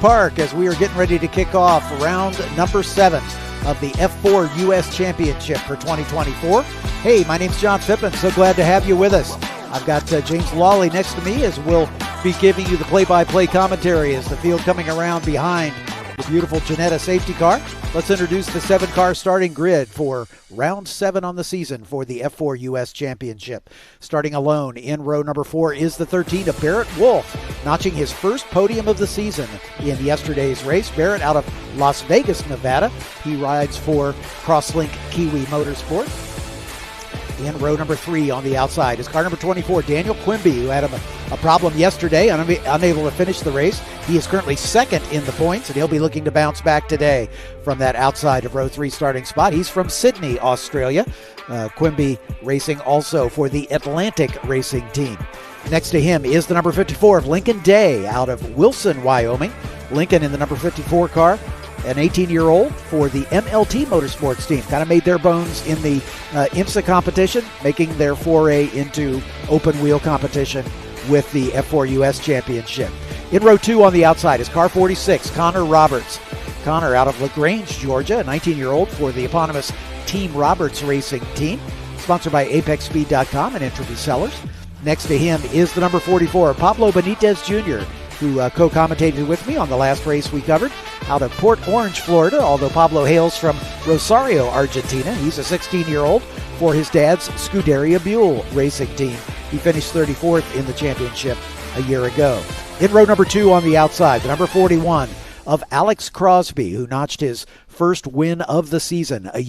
Park as we are getting ready to kick off round number 7 of the F4 U.S. Championship for 2024. Hey, my name's John Phippen. So glad to have you with us. I've got James Lawley next to me as we'll be giving you the play-by-play commentary as the field coming around behind the beautiful Ginetta safety car. Let's introduce the 7-car starting grid for round 7 on the season for the F4 U.S. Championship. Starting alone in row number 4 is the 13 of Barrett Wolf, notching his first podium of the season in yesterday's race. Barrett out of Las Vegas, Nevada. He rides for Crosslink Kiwi Motorsport. In row number 3 on the outside is car number 24, Daniel Quimby, who had a problem yesterday, unable to finish the race. He is currently second in the points, and he'll be looking to bounce back today from that outside of row 3 starting spot. He's from Sydney, Australia. Quimby racing also for the Atlantic Racing Team. Next to him is the number 54 of Lincoln Day out of Wilson, Wyoming. Lincoln in the number 54 car. An 18-year-old for the MLT Motorsports team. Kind of made their bones in the IMSA competition, making their foray into open wheel competition with the F4 US Championship. In row 2 on the outside is car 46, Connor Roberts. Connor out of LaGrange, Georgia, a 19-year-old for the eponymous Team Roberts Racing Team, sponsored by ApexSpeed.com and Entropy Sellers. Next to him is the number 44, Pablo Benitez Jr., who co-commentated with me on the last race we covered out of Port Orange, Florida, although Pablo hails from Rosario, Argentina. He's a 16-year-old for his dad's Scuderia Buell racing team. He finished 34th in the championship a year ago. In row number 2 on the outside, the number 41 of Alex Crosby, who notched his first win of the season a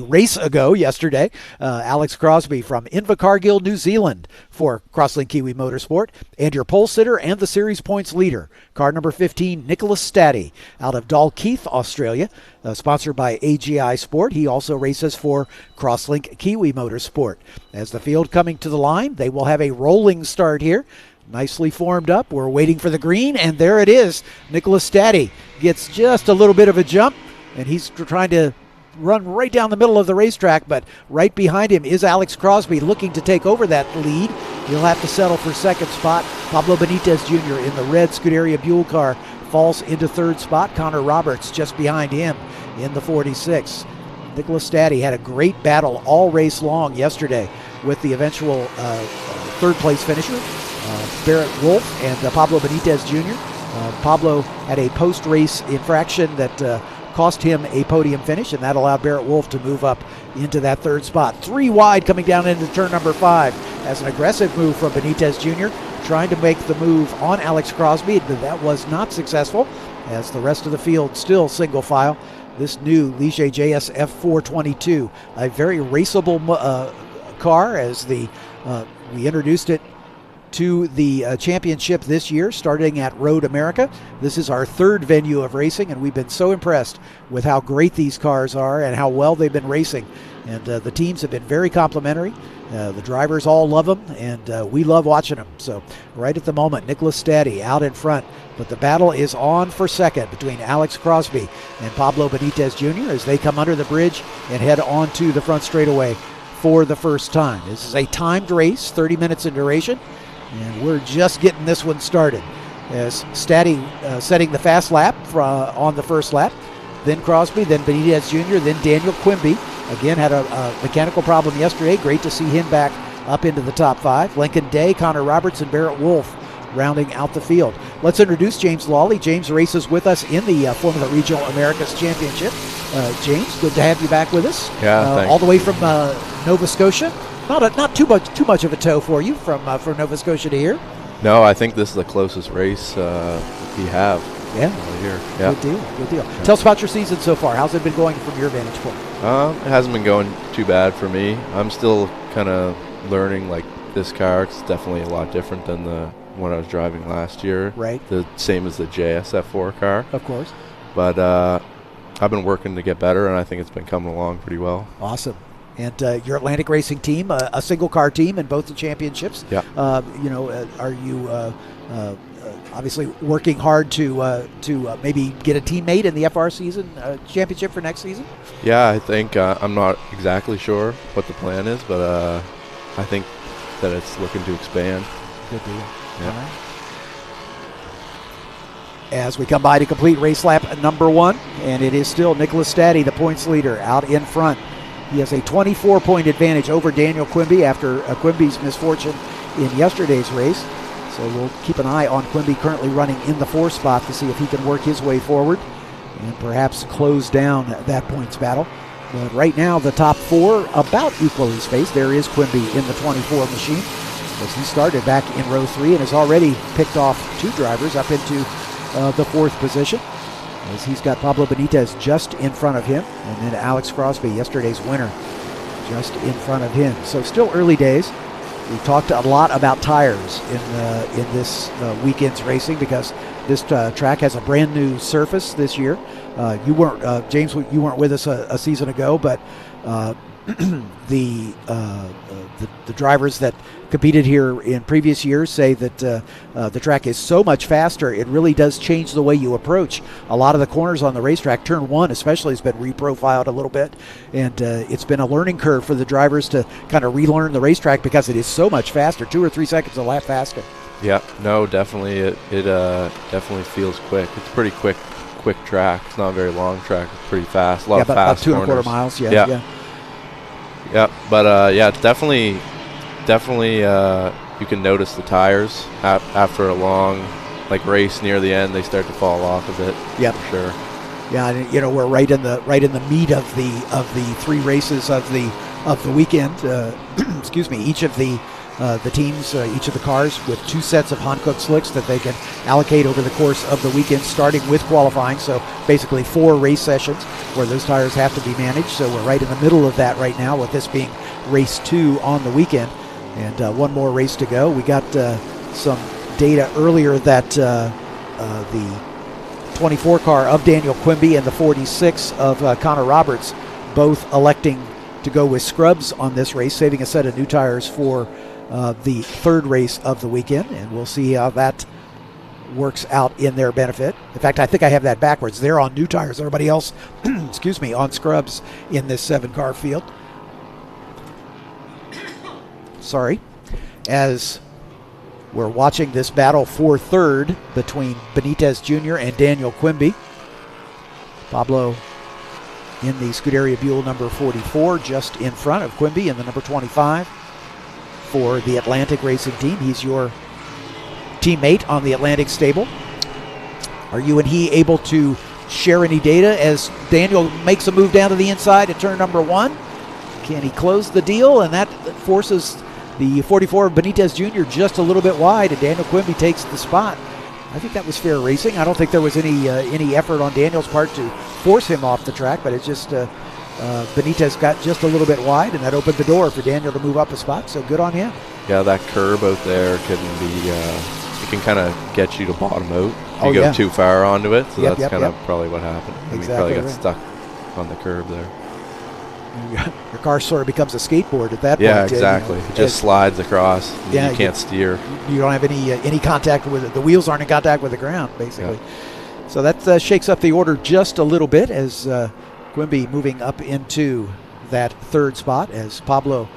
race ago yesterday. Alex Crosby from Invercargill, New Zealand for Crosslink Kiwi Motorsport, and your pole sitter and the series points leader, car number 15, Nicholas Staddy out of Dalkeith, Australia, sponsored by AGI Sport. He also races for Crosslink Kiwi Motorsport. As the field coming to the line, they will have a rolling start here. Nicely formed up. We're waiting for the green, and there it is. Nicholas Staddy gets just a little bit of a jump, and he's trying to run right down the middle of the racetrack, but right behind him is Alex Crosby looking to take over that lead. He'll have to settle for second spot. Pablo Benitez Jr. in the red Scuderia Buell car falls into third spot. Connor Roberts just behind him in the 46. Nicholas Staddy had a great battle all race long yesterday with the eventual third place finisher, Barrett Wolf and Pablo Benitez Jr. Pablo had a post-race infraction that cost him a podium finish, and that allowed Barrett Wolf to move up into that third spot. 3 wide coming down into turn number 5 as an aggressive move from Benitez Jr., trying to make the move on Alex Crosby, but that was not successful as the rest of the field still single file. This new Ligier JS F422, a very raceable car as we introduced it to the championship this year, starting at Road America. This is our 3rd venue of racing, and we've been so impressed with how great these cars are and how well they've been racing. And the teams have been very complimentary. The drivers all love them, and we love watching them. So right at the moment, Nicholas Staddy out in front, but the battle is on for second between Alex Crosby and Pablo Benitez Jr. as they come under the bridge and head on to the front straightaway for the first time. This is a timed race, 30 minutes in duration, and we're just getting this one started. As Staddy setting the fast lap on the first lap, then Crosby, then Benitez Jr., then Daniel Quimby. Again, had a mechanical problem yesterday. Great to see him back up into the top 5. Lincoln Day, Connor Roberts, and Barrett Wolf rounding out the field. Let's introduce James Lawley. James races with us in the Formula Regional Americas Championship. James, good to have you back with us. Yeah, thanks. All the way from Nova Scotia. Not too much of a tow for you from Nova Scotia to here. No, I think this is the closest race we have. Yeah. Here. Yeah. Good deal. Yeah. Tell us about your season so far. How's it been going from your vantage point? It hasn't been going too bad for me. I'm still kind of learning, like, this car. It's definitely a lot different than the one I was driving last year. Right. The same as the JSF4 car. Of course. But I've been working to get better, and I think it's been coming along pretty well. Awesome. And your Atlantic Racing team, a single car team in both the championships. Yeah. Are you obviously working hard to maybe get a teammate in the FR season championship for next season? Yeah, I think I'm not exactly sure what the plan is, but I think that it's looking to expand. Good deal. Yeah. All right. as we come by to complete race lap number 1, and it is still Nicholas Staddy, the points leader, out in front. He has a 24-point advantage over Daniel Quimby after Quimby's misfortune in yesterday's race. So we'll keep an eye on Quimby, currently running in the 4th spot, to see if he can work his way forward and perhaps close down that points battle. But right now, the top 4 about equally spaced. There is Quimby in the 24 machine, as he started back in row 3 and has already picked off 2 drivers up into the 4th position, as he's got Pablo Benitez just in front of him, and then Alex Crosby, yesterday's winner, just in front of him. So still early days. We've talked a lot about tires in this weekend's racing, because this track has a brand new surface this year. You weren't, James, you weren't with us a season ago, but the drivers that competed here in previous years say that the track is so much faster, it really does change the way you approach. A lot of the corners on the racetrack, turn 1 especially, has been reprofiled a little bit, and it's been a learning curve for the drivers to kind of relearn the racetrack, because it is so much faster, 2 or 3 seconds a lap faster. Yeah, no, definitely. It definitely feels quick. It's a pretty quick track. It's not a very long track. It's pretty fast. A lot of fast about 2 corners. 1/4 miles. Yeah. But yeah, definitely. You can notice the tires after a long race near the end. They start to fall off a bit. Yeah, for sure. Yeah, and we're right in the meat of the 3 races of the weekend. Excuse me. Each of the teams, each of the cars, with 2 sets of Hankook slicks that they can allocate over the course of the weekend, starting with qualifying. So basically 4 race sessions where those tires have to be managed. So we're right in the middle of that right now, with this being race 2 on the weekend, and 1 more race to go. We got some data earlier that the 24 car of Daniel Quimby and the 46 of Connor Roberts both electing to go with scrubs on this race, saving a set of new tires for the 3rd race of the weekend, and we'll see how that works out in their benefit. In fact, I think I have that backwards. They're on new tires. Everybody else, excuse me, on scrubs in this 7-car field. Sorry. As we're watching this battle for 3rd between Benitez Jr. and Daniel Quimby. Pablo in the Scuderia Buell number 44, just in front of Quimby in the number 25 for the Atlantic Racing Team. He's your teammate on the Atlantic stable. Are you and he able to share any data as Daniel makes a move down to the inside at turn number 1? Can he close the deal? And that forces the 44 of Benitez Jr. just a little bit wide, and Daniel Quimby takes the spot. I think that was fair racing. I don't think there was any effort on Daniel's part to force him off the track, but it's just Benitez got just a little bit wide, and that opened the door for Daniel to move up a spot, so good on him. Yeah, that curb out there can be, it can kind of get you to bottom out if you go too far onto it, so that's kind of probably what happened. Exactly, he probably got stuck on the curb there. Your car sort of becomes a skateboard at that point. Yeah, exactly. It just slides across. You can't steer. You don't have any contact with it. The wheels aren't in contact with the ground, basically. Yeah. So that shakes up the order just a little bit, as Quimby moving up into that 3rd spot, as Pablo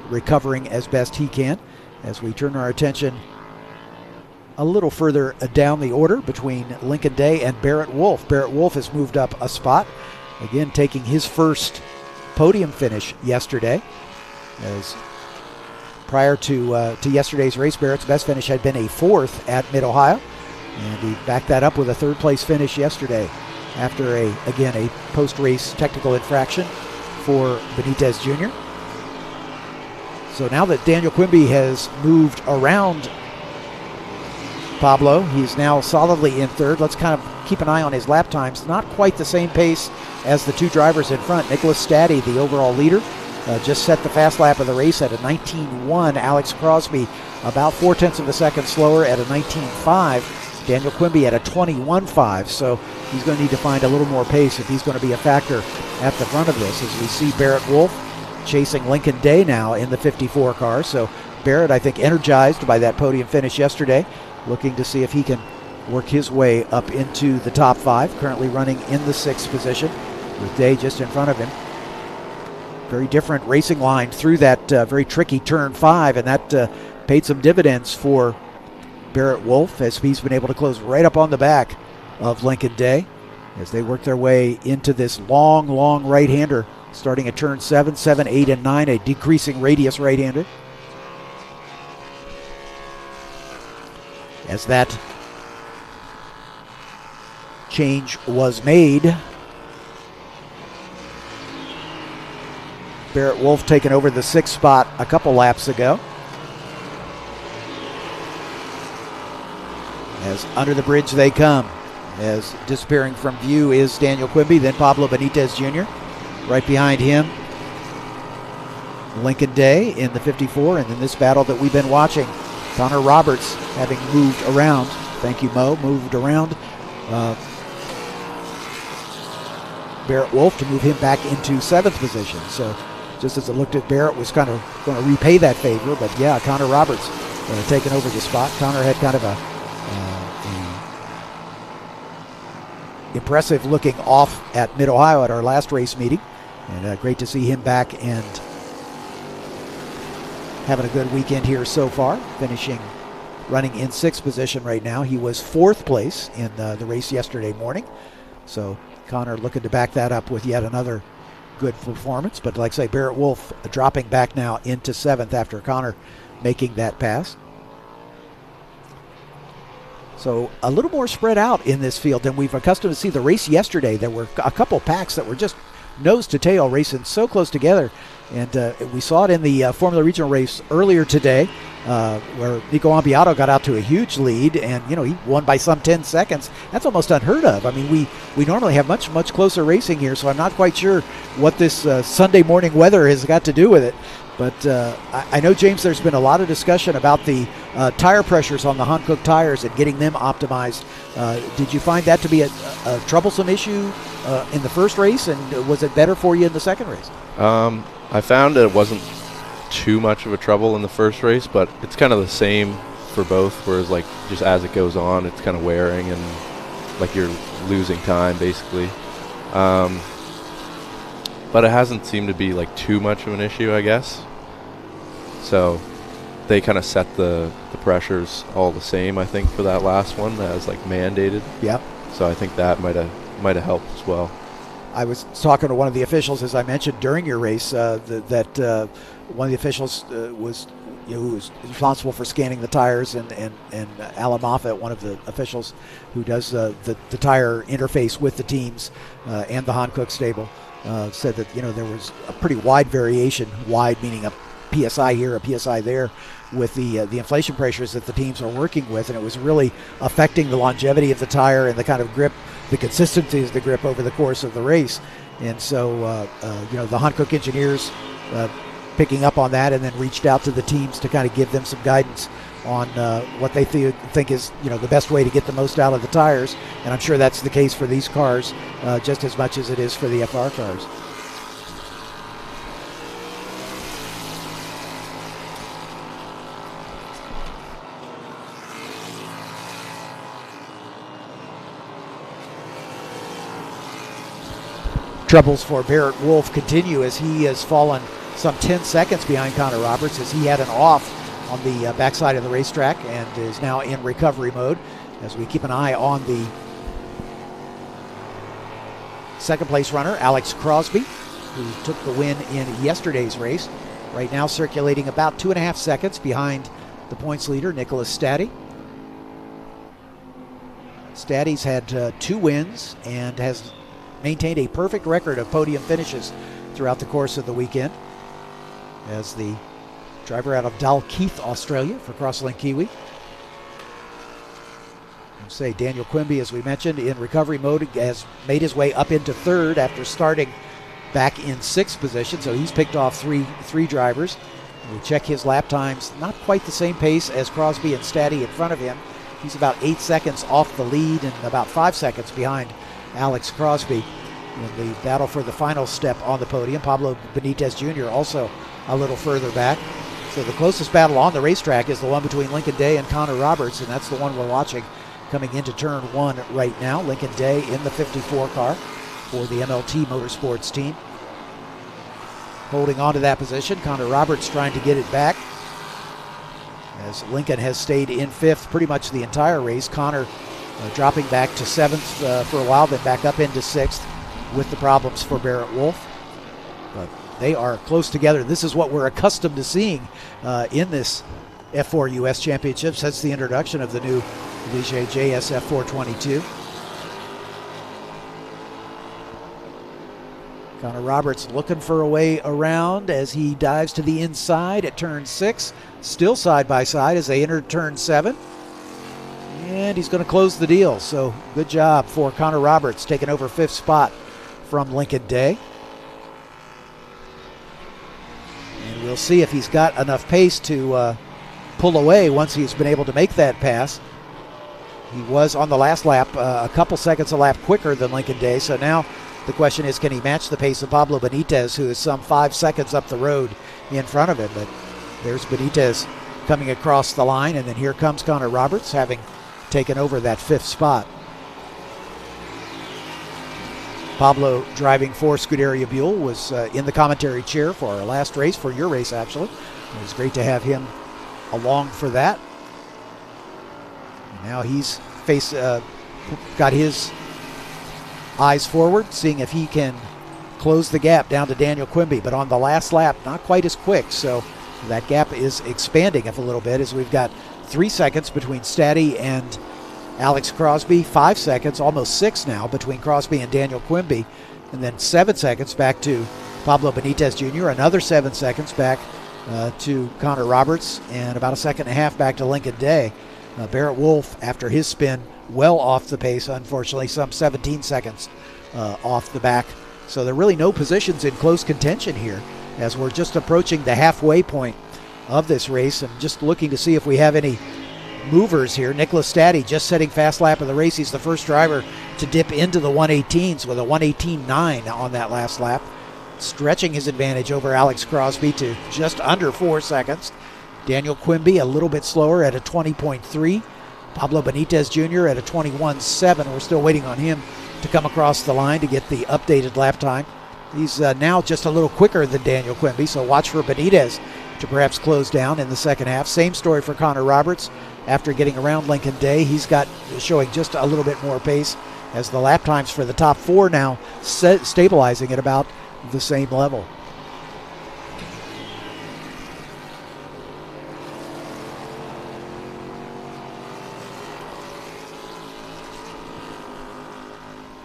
recovering as best he can. As we turn our attention a little further down the order between Lincoln Day and Barrett Wolf. Barrett Wolf has moved up a spot, again taking his first podium finish yesterday, as prior to yesterday's race, Barrett's best finish had been a 4th at Mid-Ohio, and he backed that up with a 3rd place finish yesterday after a post-race technical infraction for Benitez Jr. So now that Daniel Quimby has moved around Pablo, he's now solidly in 3rd. Let's kind of keep an eye on his lap times. Not quite the same pace as the 2 drivers in front. Nicholas Staddy, the overall leader, just set the fast lap of the race at a 19.1. Alex Crosby about 0.4 of a second slower at a 19.5. Daniel Quimby at a 21.5. So he's going to need to find a little more pace if he's going to be a factor at the front of this, as we see Barrett Wolf chasing Lincoln Day now in the 54 car. So Barrett, I think, energized by that podium finish yesterday, looking to see if he can work his way up into the top 5, currently running in the 6th position with Day just in front of him. Very different racing line through that very tricky turn 5, and that paid some dividends for Barrett Wolf, as he's been able to close right up on the back of Lincoln Day as they work their way into this long right-hander, starting at turn 7, 7, 8, and 9, a decreasing radius right-hander. As that change was made, Barrett Wolf taking over the 6th spot a couple laps ago. As under the bridge they come. As disappearing from view is Daniel Quimby, then Pablo Benitez Jr. Right behind him, Lincoln Day in the 54, and then this battle that we've been watching, Connor Roberts having moved around. Thank you, Mo. Moved around Barrett Wolf to move him back into 7th position. So just as it looked at Barrett was kind of going to repay that favor, but yeah, Connor Roberts taking over the spot. Connor had kind of a impressive looking off at Mid-Ohio at our last race meeting, and great to see him back and having a good weekend here so far, running in 6th position right now. He was 4th place in the race yesterday morning, so Connor looking to back that up with yet another good performance. But like I say, Barrett Wolf dropping back now into 7th after Connor making that pass. So a little more spread out in this field than we've accustomed to see. The race yesterday, there were a couple packs that were just nose to tail racing so close together. And we saw it in the Formula Regional race earlier today, where Nico Ambiato got out to a huge lead, and he won by some 10 seconds. That's almost unheard of. I mean, we normally have much closer racing here, so I'm not quite sure what this Sunday morning weather has got to do with it. But I know, James, there's been a lot of discussion about the tire pressures on the Hankook tires and getting them optimized. Did you find that to be a troublesome issue in the first race, and was it better for you in the second race? I found that it wasn't too much of a trouble in the first race, but it's kind of the same for both, whereas like just as it goes on, it's kind of wearing and like you're losing time basically. But it hasn't seemed to be like too much of an issue, I guess. So they kind of set the pressures all the same, I think, for that last one as like mandated. Yep. So I think that might have helped as well. I was talking to one of the officials, as I mentioned during your race, that one of the officials was who was responsible for scanning the tires, and Alan Moffat, one of the officials who does the tire interface with the teams and the Hankook stable, said that there was a pretty wide variation, wide meaning a PSI here, a PSI there, with the inflation pressures that the teams are working with, and it was really affecting the longevity of the tire and the kind of grip, the consistency of the grip over the course of the race. And so the Hankook engineers picking up on that, and then reached out to the teams to kind of give them some guidance on what they think is the best way to get the most out of the tires. And I'm sure that's the case for these cars just as much as it is for the FR cars. Troubles for Barrett Wolf continue as he has fallen some 10 seconds behind Connor Roberts, as he had an off on the backside of the racetrack and is now in recovery mode, as we keep an eye on the second place runner, Alex Crosby, who took the win in yesterday's race. Right now circulating about 2.5 seconds behind the points leader, Nicholas Staddy. Staddy's had 2 wins and has maintained a perfect record of podium finishes throughout the course of the weekend, as the driver out of Dalkeith, Australia for Crosslink Kiwi. Say Daniel Quimby, as we mentioned, in recovery mode, has made his way up into 3rd after starting back in 6th position, so he's picked off three drivers. We check his lap times, not quite the same pace as Crosby and Staddy in front of him. He's about 8 seconds off the lead and about 5 seconds behind Alex Crosby in the battle for the final step on the podium. Pablo Benitez Jr. also a little further back. So the closest battle on the racetrack is the one between Lincoln Day and Connor Roberts, and that's the one we're watching coming into turn 1 right now. Lincoln Day in the 54 car for the MLT Motorsports team, holding on to that position. Connor Roberts trying to get it back, as Lincoln has stayed in 5th pretty much the entire race. Connor dropping back to 7th for a while, then back up into 6th with the problems for Barrett Wolf. But they are close together. This is what we're accustomed to seeing in this F4 U.S. Championship since the introduction of the new Ligier JSF 422. Connor Roberts looking for a way around as he dives to the inside at turn 6. Still side by side as they enter turn 7. And he's going to close the deal. So good job for Connor Roberts, taking over 5th spot from Lincoln Day. And we'll see if he's got enough pace to pull away once he's been able to make that pass. He was on the last lap a couple seconds a lap quicker than Lincoln Day. So now the question is, can he match the pace of Pablo Benitez, who is some 5 seconds up the road in front of him? But there's Benitez coming across the line, and then here comes Connor Roberts, having taken over that 5th spot. Pablo, driving for Scuderia Buell, was in the commentary chair for our last race, for your race actually. It was great to have him along for that. Now he's got his eyes forward, seeing if he can close the gap down to Daniel Quimby. But on the last lap, not quite as quick, so that gap is expanding a little bit as we've got 3 seconds between Staddy and Alex Crosby, 5 seconds, almost 6 now, between Crosby and Daniel Quimby, and then 7 seconds back to Pablo Benitez Jr., another 7 seconds back to Connor Roberts, and about 1.5 seconds back to Lincoln Day. Barrett Wolf, after his spin, well off the pace, unfortunately, some 17 seconds off the back. So there are really no positions in close contention here as we're just approaching the halfway point of this race and just looking to see if we have any movers here. Nicholas Staddy just setting fast lap of the race. He's the first driver to dip into the 118s with a 118.9 on that last lap, stretching his advantage over Alex Crosby to just under 4 seconds. Daniel Quimby a little bit slower at a 20.3. Pablo Benitez Jr. at a 21.7. We're still waiting on him to come across the line to get the updated lap time. He's now just a little quicker than Daniel Quimby, so watch for Benitez to perhaps close down in the second half. Same story for Connor Roberts. After getting around Lincoln Day, he's got showing just a little bit more pace as the lap times for the top 4 now stabilizing at about the same level.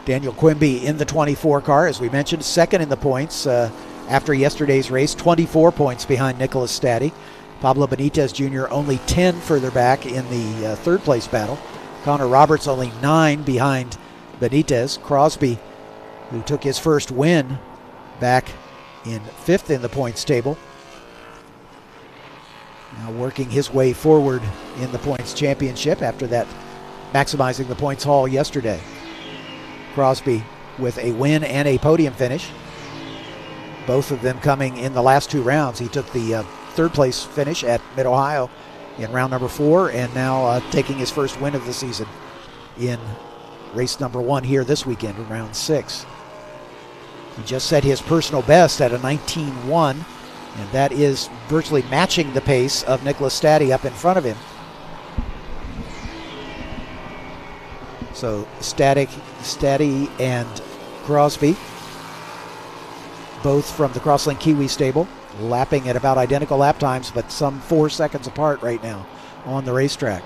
Daniel Quimby in the 24 car, as we mentioned, second in the points after yesterday's race, 24 points behind Nicholas Staddy. Pablo Benitez Jr. only 10 further back in the third place battle. Connor Roberts only 9 behind Benitez. Crosby, who took his first win back in 5th in the points table, now working his way forward in the points championship after that maximizing the points haul yesterday. Crosby with a win and a podium finish, both of them coming in the last 2 rounds. He took the third place finish at Mid-Ohio in round number 4, and now taking his first win of the season in race number 1 here this weekend in round 6. He just set his personal best at a 19.1, and that is virtually matching the pace of Nicholas Staddy up in front of him. So Staddy and Crosby, both from the Crosslink Kiwi stable, lapping at about identical lap times, but some 4 seconds apart right now on the racetrack.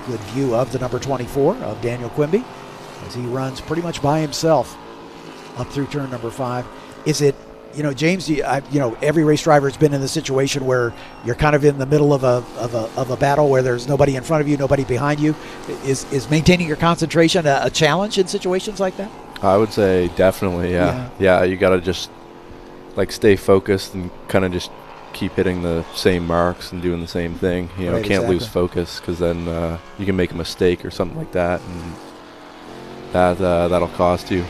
Good view of the number 24 of Daniel Quimby as he runs pretty much by himself up through turn number 5. Is it, James, every race driver has been in the situation where you're kind of in the middle of a battle where there's nobody in front of you, nobody behind you. Is maintaining your concentration a challenge in situations like that? I would say definitely, yeah. Yeah, you got to just stay focused and kind of just keep hitting the same marks and doing the same thing. Right, can't lose focus, because then you can make a mistake or something like that, and that'll cost you.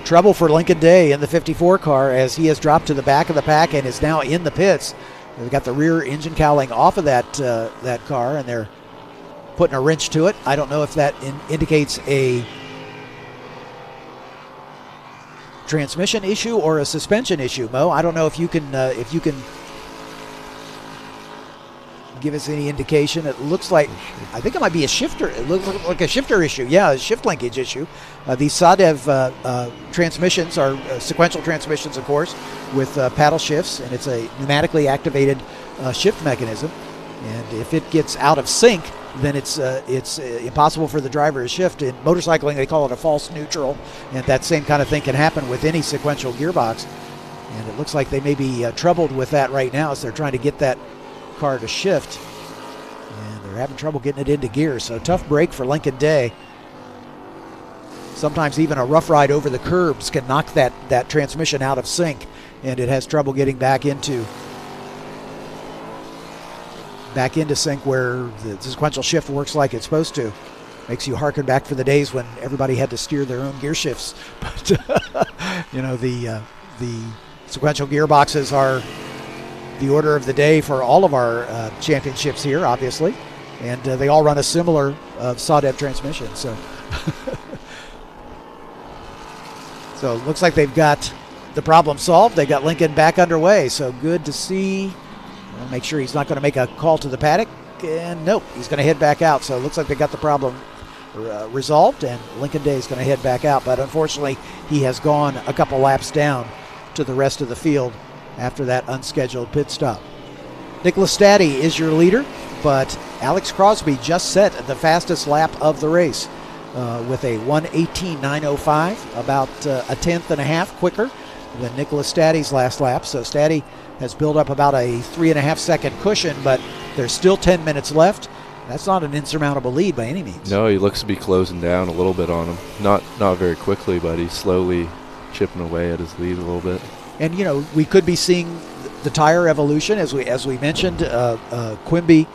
Trouble for Lincoln Day in the 54 car as he has dropped to the back of the pack and is now in the pits. They've got the rear engine cowling off of that car, and they're putting a wrench to it. I don't know if that indicates a transmission issue or a suspension issue, Mo. I don't know if you can give us any indication. It looks like, I think it might be a shifter. It looks like a shifter issue. Yeah, a shift linkage issue. These SADEV transmissions are sequential transmissions, of course, with paddle shifts, and it's a pneumatically activated shift mechanism. And if it gets out of sync, then it's impossible for the driver to shift. In motorcycling, they call it a false neutral, and that same kind of thing can happen with any sequential gearbox. And it looks like they may be troubled with that right now as they're trying to get that car to shift. And they're having trouble getting it into gear, so tough break for Lincoln Day. Sometimes even a rough ride over the curbs can knock that transmission out of sync, and it has trouble getting back into sync where the sequential shift works like it's supposed to. Makes you harken back for the days when everybody had to steer their own gear shifts. But the sequential gearboxes are the order of the day for all of our championships here, obviously, and they all run a similar SADEV transmission. So, so it looks like they've got the problem solved. They got Lincoln back underway. So good to see. I'll make sure he's not going to make a call to the paddock, and nope, he's going to head back out. So it looks like they got the problem resolved, and Lincoln Day is going to head back out. But unfortunately, he has gone a couple laps down to the rest of the field after that unscheduled pit stop. Nicholas Staddy is your leader, but Alex Crosby just set the fastest lap of the race with a 1:18.905, about a tenth and a half quicker than Nicholas Staddy's last lap. So Staddy has built up about a 3.5 second cushion, but there's still 10 minutes left. That's not an insurmountable lead by any means. No, he looks to be closing down a little bit on him. Not very quickly, but he's slowly chipping away at his lead a little bit. And we could be seeing the tire evolution as we mentioned. Quimby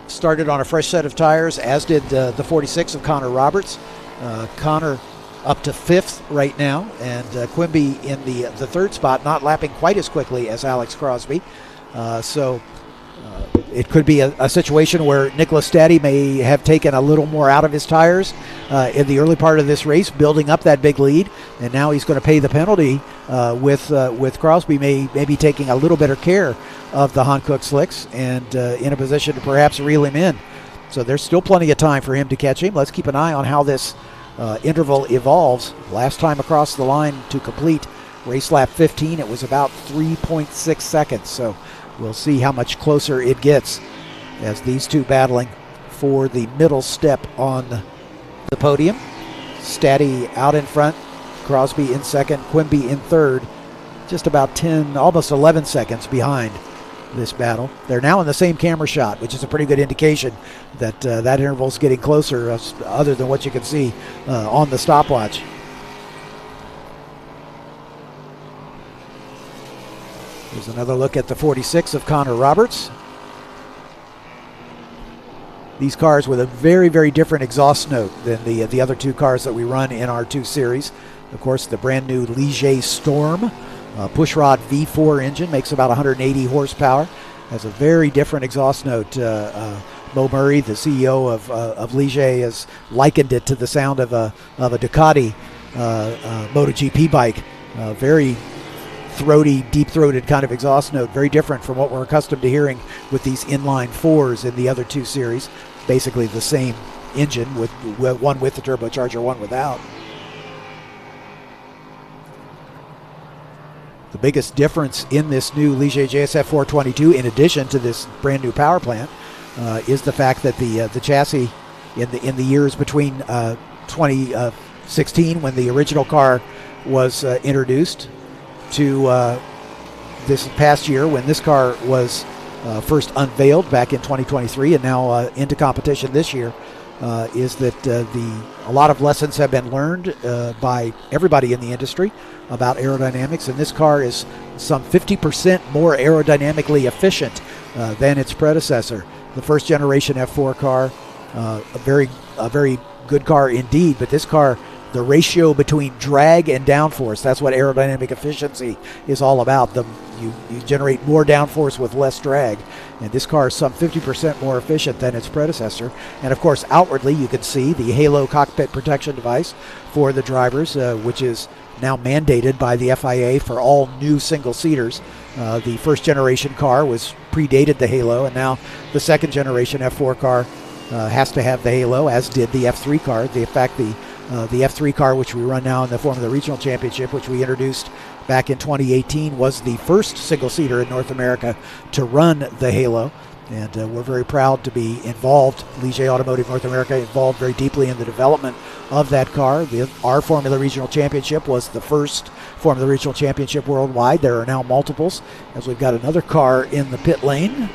started on a fresh set of tires, as did the 46 of Connor Roberts. Connor up to 5th right now, and Quimby in the 3rd spot, not lapping quite as quickly as Alex Crosby. So it could be a situation where Nicholas Staddy may have taken a little more out of his tires in the early part of this race, building up that big lead, and now he's going to pay the penalty with Crosby maybe taking a little better care of the Hankook slicks and in a position to perhaps reel him in. So there's still plenty of time for him to catch him. Let's keep an eye on how this interval evolves. Last time across the line to complete race lap 15, it was about 3.6 seconds. So we'll see how much closer it gets as these two battling for the middle step on the podium. Staddy out in front, Crosby in second, Quimby in third, just about 10, almost 11 seconds behind this battle. They're now in the same camera shot, which is a pretty good indication that that interval is getting closer, other than what you can see on the stopwatch. Here's another look at the 46 of Connor Roberts. These cars with a very, very different exhaust note than the other two cars that we run in our 2 series. Of course, the brand new Ligier Storm pushrod V4 engine makes about 180 horsepower. Has a very different exhaust note. Mo Murray, the CEO of Ligier, has likened it to the sound of a Ducati MotoGP bike. Very throaty, deep-throated kind of exhaust note, very different from what we're accustomed to hearing with these inline 4s in the other 2 series. Basically the same engine, with one with the turbocharger, one without. The biggest difference in this new Ligier JSF 422, in addition to this brand new power plant, is the fact that the chassis in the years between 2016, when the original car was introduced, to this past year when this car was first unveiled back in 2023 and now into competition this year, is that a lot of lessons have been learned by everybody in the industry about aerodynamics, and this car is some 50% more aerodynamically efficient than its predecessor. The first generation F4 car, a very good car indeed, but this car, the ratio between drag and downforce, that's what aerodynamic efficiency is all about. You generate more downforce with less drag, and this car is some 50% more efficient than its predecessor. And of course, outwardly, you can see the Halo cockpit protection device for the drivers, which is now mandated by the FIA for all new single-seaters. The first generation car predated the Halo, and now the second generation F4 car has to have the Halo, as did the F3 car. In fact, the F3 car, which we run now in the form of the Regional Championship, which we introduced back in 2018, was the first single-seater in North America to run the Halo. And we're very proud to be involved, Ligier Automotive North America, involved very deeply in the development of that car. Our Formula Regional Championship was the first Formula Regional Championship worldwide. There are now multiples, as we've got another car in the pit lane.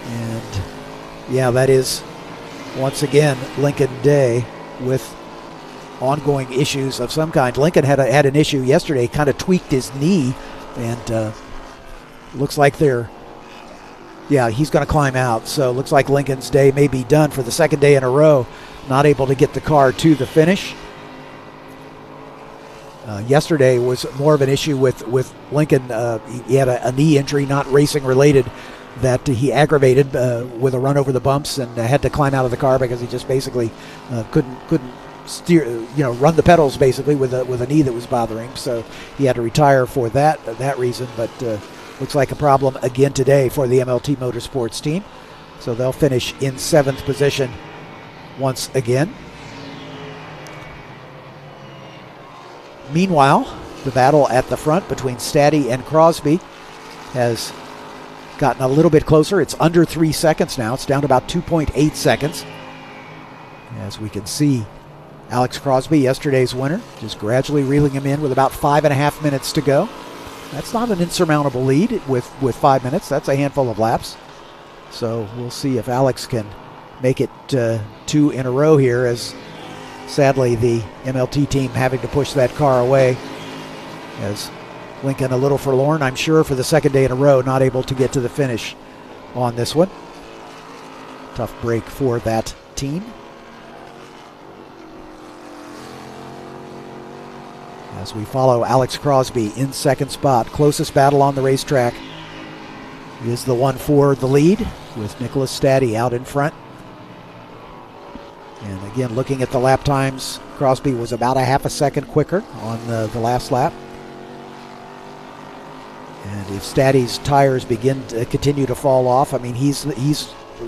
And yeah, that is, once again, Lincoln Day with ongoing issues of some kind. Lincoln had an issue yesterday, kind of tweaked his knee, and looks like he's going to climb out. So it looks like Lincoln's day may be done for the second day in a row, not able to get the car to the finish. Yesterday was more of an issue with Lincoln. He had a knee injury, not racing related, that he aggravated with a run over the bumps, and had to climb out of the car because he just basically couldn't steer, run the pedals basically with a knee that was bothering him. So he had to retire for that reason. But looks like a problem again today for the MLT Motorsports team. So they'll finish in 7th position once again. Meanwhile, the battle at the front between Staddy and Crosby has gotten a little bit closer. It's under 3 seconds now. It's down to about 2.8 seconds. As we can see, Alex Crosby, yesterday's winner, just gradually reeling him in with about 5.5 minutes to go. That's not an insurmountable lead with 5 minutes. That's a handful of laps. So we'll see if Alex can make it 2 in a row here, as sadly the MLT team having to push that car away, as Lincoln a little forlorn, I'm sure, for the second day in a row, not able to get to the finish on this one. Tough break for that team. As we follow Alex Crosby in second spot. Closest battle on the racetrack is the one for the lead, with Nicholas Staddy out in front. And again, looking at the lap times, Crosby was about a half a second quicker on the last lap. And if Staddy's tires continue to fall off, I mean, he's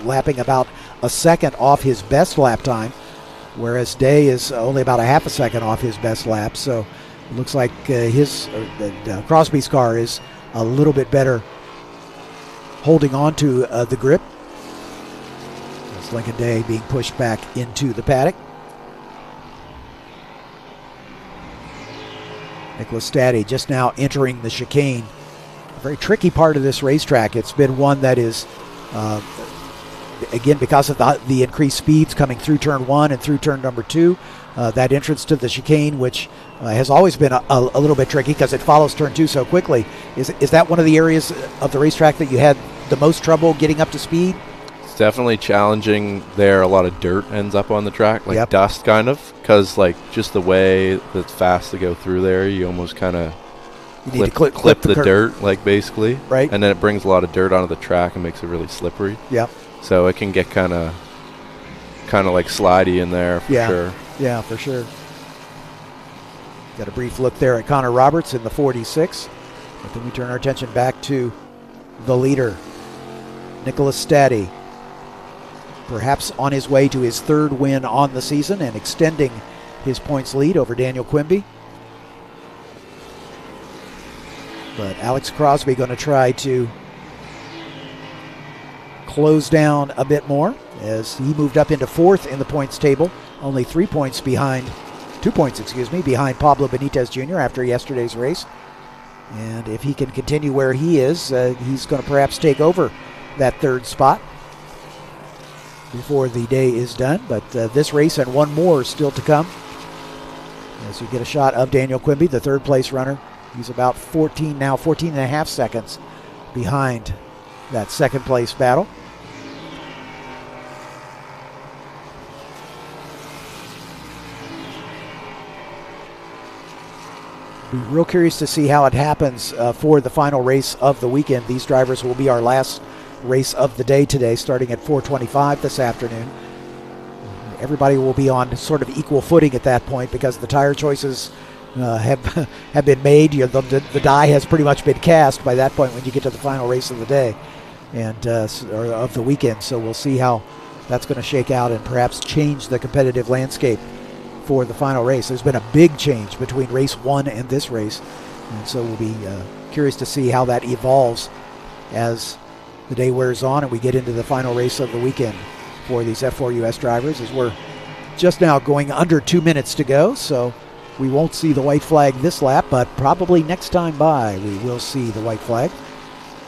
lapping about a second off his best lap time, whereas Day is only about a half a second off his best lap. So it looks like Crosby's car is a little bit better holding on to the grip. As Lincoln Day being pushed back into the paddock. Nicholas Staddy just now entering the chicane. A very tricky part of this racetrack. It's been one that is, again, because of the increased speeds coming through turn 1 and through turn number 2, that entrance to the chicane, which has always been a little bit tricky because it follows turn 2 so quickly. Is that one of the areas of the racetrack that you had the most trouble getting up to speed? It's definitely challenging there. A lot of dirt ends up on the track, like dust kind of, because like just the way that's fast to go through there, you almost kind of clip the dirt, like basically. Right. And then it brings a lot of dirt onto the track and makes it really slippery. Yep. So it can get kind of like slidey in there for sure. Yeah, for sure. Got a brief look there at Connor Roberts in the 46. But then we turn our attention back to the leader, Nicholas Staddy. Perhaps on his way to his third win on the season and extending his points lead over Daniel Quimby. But Alex Crosby going to try to close down a bit more as he moved up into 4th in the points table, only 2 points behind Pablo Benitez Jr. after yesterday's race. And if he can continue where he is, he's going to perhaps take over that third spot before the day is done. But this race and one more still to come. As you get a shot of Daniel Quimby, the third place runner. He's about 14 and a half seconds behind that second place battle. Be real curious to see how it happens for the final race of the weekend. These drivers will be our last race of the day today, starting at 4:25 this afternoon. Everybody will be on sort of equal footing at that point because the tire choices have been made. The die has pretty much been cast by that point when you get to the final race of the day and or of the weekend. So we'll see how that's going to shake out and perhaps change the competitive landscape for the final race. There's been a big change between race 1 and this race, and so we'll be curious to see how that evolves as the day wears on and we get into the final race of the weekend for these F4 US drivers, as we're just now going under 2 minutes to go. So we won't see the white flag this lap, but probably next time by we will see the white flag,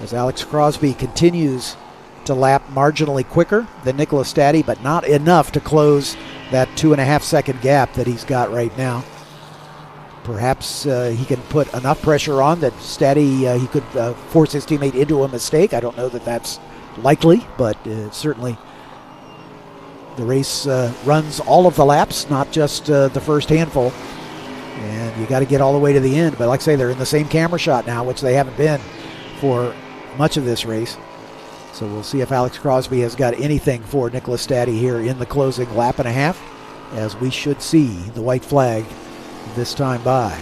as Alex Crosby continues to lap marginally quicker than Nicholas Staddy, but not enough to close that 2.5 second gap that he's got right now. Perhaps he can put enough pressure on that Staddy, he could force his teammate into a mistake. I don't know that that's likely, but certainly the race runs all of the laps, not just the first handful. And you got to get all the way to the end. But like I say, they're in the same camera shot now, which they haven't been for much of this race. So we'll see if Alex Crosby has got anything for Nicholas Staddy here in the closing lap and a half, as we should see the white flag this time by.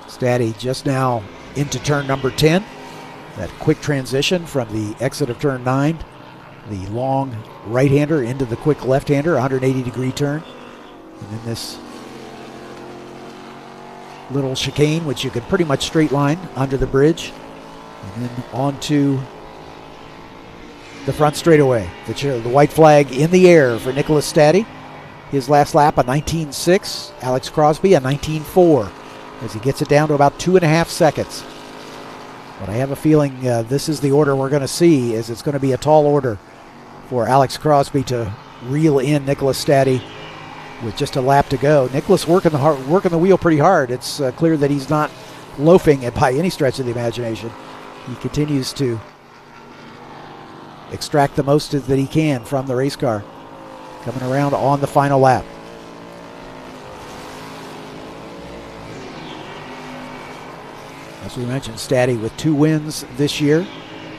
Staddy just now into turn number 10. That quick transition from the exit of turn 9. The long right-hander into the quick left-hander, 180-degree turn. And then this little chicane, which you can pretty much straight line under the bridge. And then onto the front straightaway. The white flag in the air for Nicholas Staddy. His last lap, a 19.6. Alex Crosby, a 19.4. As he gets it down to about 2.5 seconds. But I have a feeling this is the order we're going to see, as it's going to be a tall order for Alex Crosby to reel in Nicholas Staddy with just a lap to go. Nicholas working the wheel pretty hard. It's clear that he's not loafing by any stretch of the imagination. He continues to extract the most that he can from the race car. Coming around on the final lap. As we mentioned, Staddy with 2 wins this year,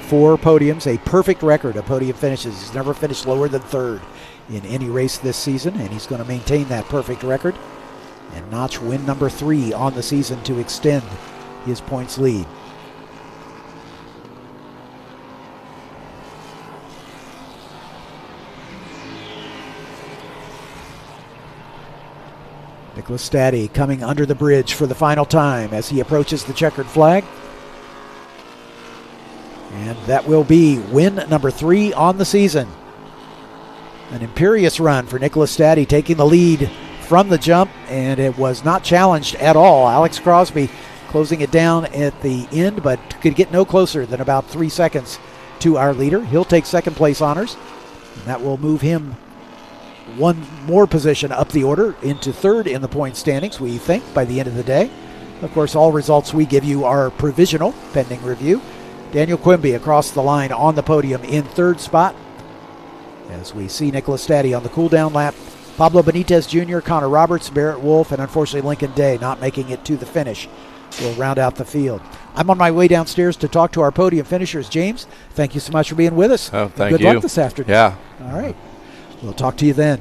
4 podiums, a perfect record of podium finishes. He's never finished lower than 3rd in any race this season, and he's going to maintain that perfect record and notch win number 3 on the season to extend his points lead. Nicholas Staddy coming under the bridge for the final time as he approaches the checkered flag. And that will be win number 3 on the season. An imperious run for Nicholas Staddy, taking the lead from the jump, and it was not challenged at all. Alex Crosby closing it down at the end, but could get no closer than about 3 seconds to our leader. He'll take second place honors, and that will move him one more position up the order into 3rd in the point standings, we think, by the end of the day. Of course, all results we give you are provisional, pending review. Daniel Quimby across the line on the podium in 3rd spot, as we see Nicholas Staddy on the cool-down lap. Pablo Benitez Jr., Connor Roberts, Barrett Wolf, and unfortunately Lincoln Day not making it to the finish. We'll round out the field. I'm on my way downstairs to talk to our podium finishers. James, thank you so much for being with us. Oh, thank you. Good luck this afternoon. Yeah. All right. We'll talk to you then.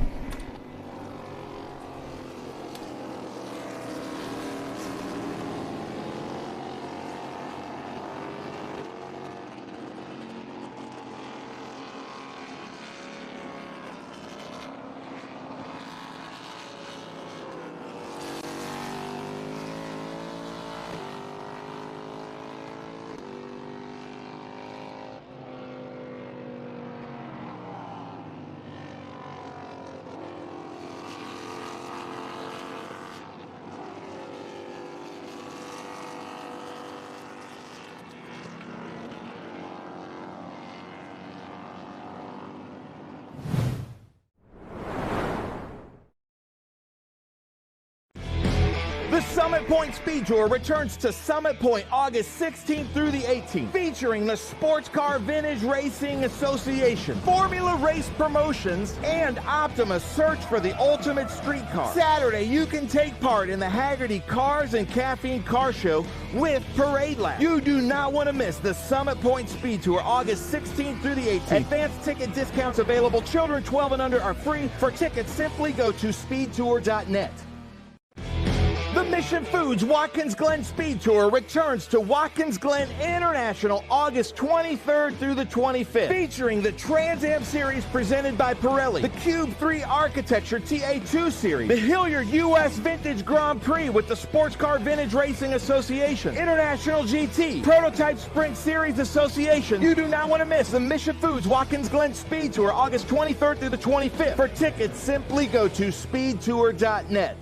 Summit Point Speed Tour returns to Summit Point August 16th through the 18th, featuring the Sports Car Vintage Racing Association, Formula Race Promotions, and Optima's search for the ultimate street car. Saturday, you can take part in the Haggerty Cars and Caffeine Car Show with Parade Lab. You do not want to miss the Summit Point Speed Tour August 16th through the 18th. Advanced ticket discounts available. Children 12 and under are free. For tickets, simply go to speedtour.net. The Mission Foods Watkins Glen Speed Tour returns to Watkins Glen International August 23rd through the 25th, featuring the Trans Am Series presented by Pirelli, the Cube 3 Architecture TA2 Series, the Hilliard US Vintage Grand Prix with the Sports Car Vintage Racing Association, International GT, Prototype Sprint Series Association. You do not want to miss the Mission Foods Watkins Glen Speed Tour August 23rd through the 25th. For tickets, simply go to speedtour.net.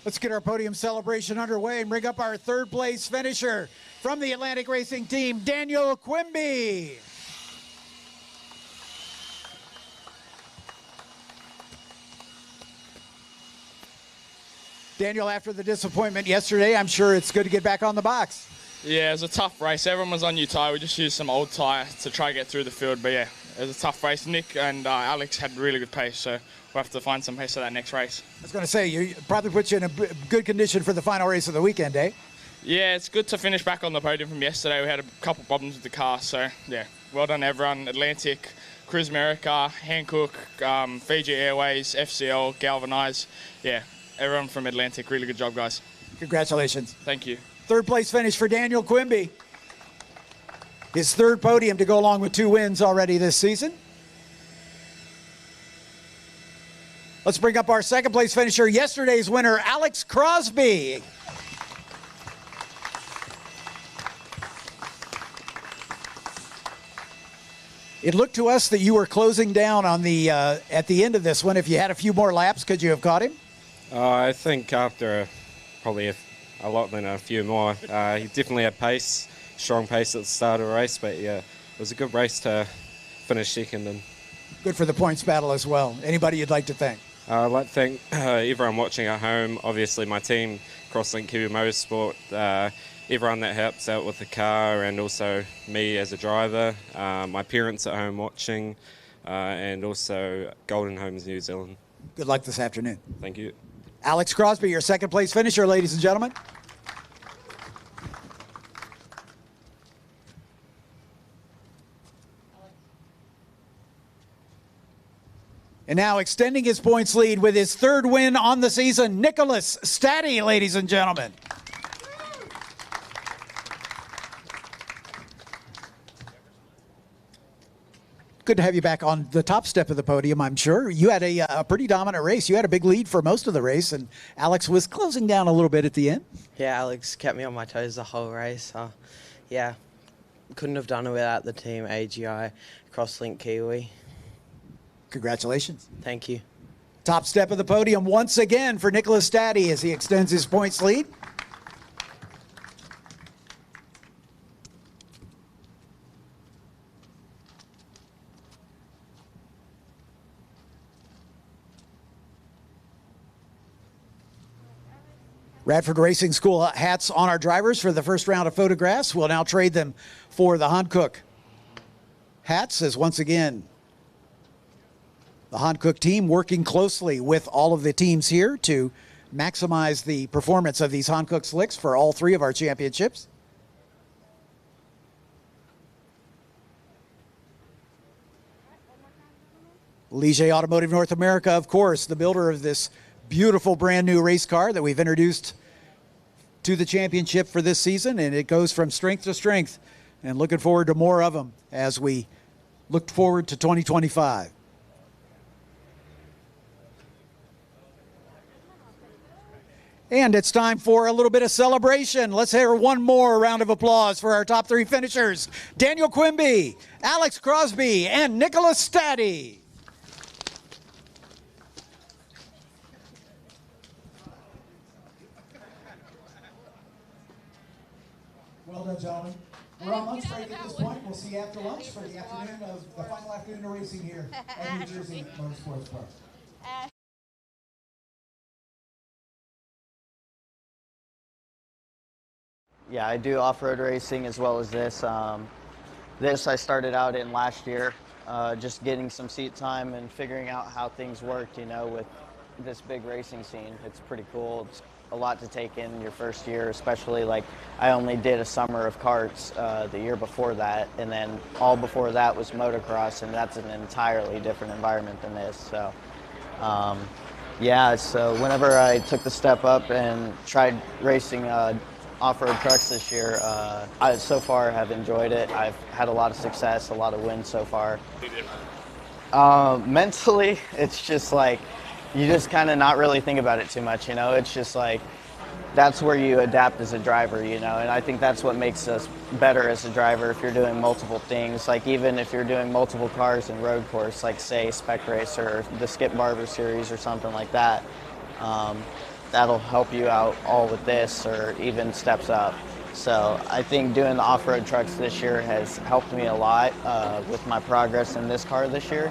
Let's get our podium celebration underway and bring up our third place finisher from the Atlantic Racing Team, Daniel Quimby. Daniel, after the disappointment yesterday, I'm sure it's good to get back on the box. Yeah, it was a tough race. Everyone was on new tyre. We just used some old tyre to try to get through the field. But yeah, it was a tough race. Nick and Alex had really good pace, so we'll have to find some pace for that next race. I was going to say, you probably put you in a good condition for the final race of the weekend, eh? Yeah, it's good to finish back on the podium from yesterday. We had a couple problems with the car, so yeah, well done everyone. Atlantic, Cruise America, Hankook, Fiji Airways, FCL, Galvanize. Yeah, everyone from Atlantic, really good job, guys. Congratulations. Thank you. Third place finish for Daniel Quimby. His third podium to go along with 2 wins already this season. Let's bring up our second place finisher, yesterday's winner, Alex Crosby. It looked to us that you were closing down on the at the end of this one. If you had a few more laps, could you have caught him? I think after probably a lot than a few more. He definitely had pace, strong pace at the start of the race, but yeah, it was a good race to finish second. And good for the points battle as well. Anybody you'd like to thank? I'd like to thank everyone watching at home, obviously my team, Crosslink Kiwi Motorsport, everyone that helps out with the car, and also me as a driver, my parents at home watching, and also Golden Homes New Zealand. Good luck this afternoon. Thank you. Alex Crosby, your second place finisher, ladies and gentlemen. And now extending his points lead with his third win on the season, Nicholas Staddy, ladies and gentlemen. Good to have you back on the top step of the podium, I'm sure. You had a pretty dominant race. You had a big lead for most of the race, and Alex was closing down a little bit at the end. Yeah, Alex kept me on my toes the whole race. Yeah, couldn't have done it without the team, AGI, Crosslink Kiwi. Congratulations. Thank you. Top step of the podium once again for Nicholas Staddy as he extends his points lead. Radford Racing School hats on our drivers for the first round of photographs. We'll now trade them for the Hankook hats, as once again the Hankook team working closely with all of the teams here to maximize the performance of these Hankook slicks for all three of our championships. Ligier Automotive North America, of course, the builder of this beautiful brand new race car that we've introduced to the championship for this season, and it goes from strength to strength, and looking forward to more of them as we look forward to 2025. And it's time for a little bit of celebration. Let's hear one more round of applause for our top three finishers: Daniel Quimby, Alex Crosby, and Nicholas Staddy. Well done, gentlemen. We're on lunch break at this point. We'll see you after lunch for the afternoon of the final afternoon of racing here at New Jersey Motorsports Park. Yeah, I do off-road racing as well as this. This I started out in last year, just getting some seat time and figuring out how things worked, you know, with this big racing scene. It's pretty cool. It's a lot to take in your first year, especially like I only did a summer of karts the year before that, and then all before that was motocross, and that's an entirely different environment than this. So yeah, so whenever I took the step up and tried racing off-road trucks this year, I so far have enjoyed it. I've had a lot of success, a lot of wins so far. Mentally, it's just like, you just kind of not really think about it too much, you know? It's just like, that's where you adapt as a driver, you know? And I think that's what makes us better as a driver if you're doing multiple things. Like even if you're doing multiple cars in road course, like say Spec Race or the Skip Barber series or something like that, that'll help you out all with this or even steps up. So I think doing the off-road trucks this year has helped me a lot with my progress in this car this year.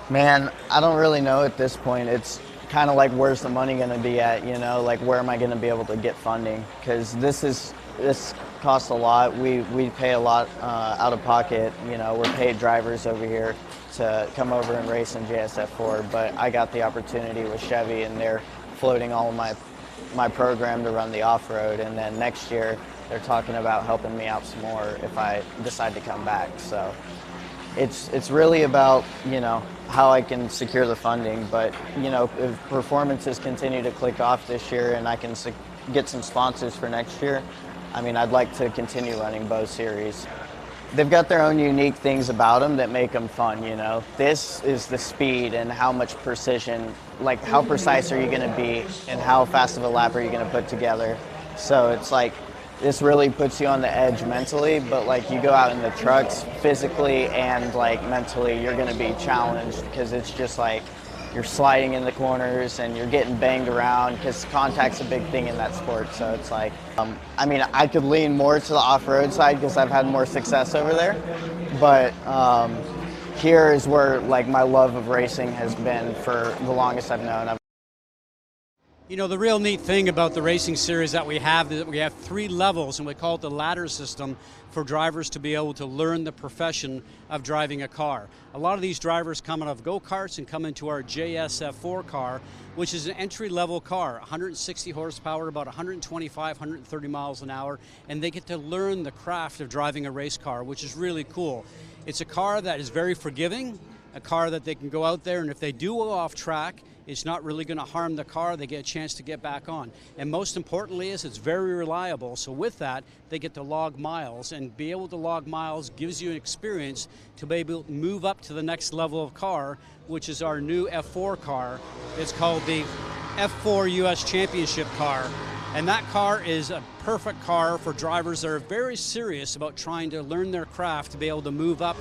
Man, I don't really know at this point. It's kind of like, where's the money going to be at, you know? Like, where am I going to be able to get funding? Because this costs a lot. We pay a lot out of pocket. You know, we're paid drivers over here to come over and race in JSF4. But I got the opportunity with Chevy, and they're floating all of my program to run the off-road. And then next year, they're talking about helping me out some more if I decide to come back. So it's really about, you know, how I can secure the funding. But, you know, if performances continue to click off this year and I can get some sponsors for next year, I mean, I'd like to continue running both series. They've got their own unique things about them that make them fun, you know. This is the speed and how much precision, like how precise are you going to be and how fast of a lap are you going to put together. So it's like, this really puts you on the edge mentally, but like you go out in the trucks physically and like mentally, you're going to be challenged because it's just like you're sliding in the corners and you're getting banged around because contact's a big thing in that sport. So it's like, I mean, I could lean more to the off-road side because I've had more success over there, but here is where like my love of racing has been for the longest I've known. You know, the real neat thing about the racing series that we have is that we have 3 levels, and we call it the ladder system for drivers to be able to learn the profession of driving a car. A lot of these drivers come out of go-karts and come into our JSF4 car, which is an entry-level car, 160 horsepower, about 125, 130 miles an hour, and they get to learn the craft of driving a race car, which is really cool. It's a car that is very forgiving, a car that they can go out there, and if they do go off track, It's not really going to harm the car. They get a chance to get back on. And most importantly is it's very reliable. So with that, they get to log miles, and be able to log miles gives you an experience to be able to move up to the next level of car, which is our new F4 car. It's called the F4 US Championship car. And that car is a perfect car for drivers that are very serious about trying to learn their craft to be able to move up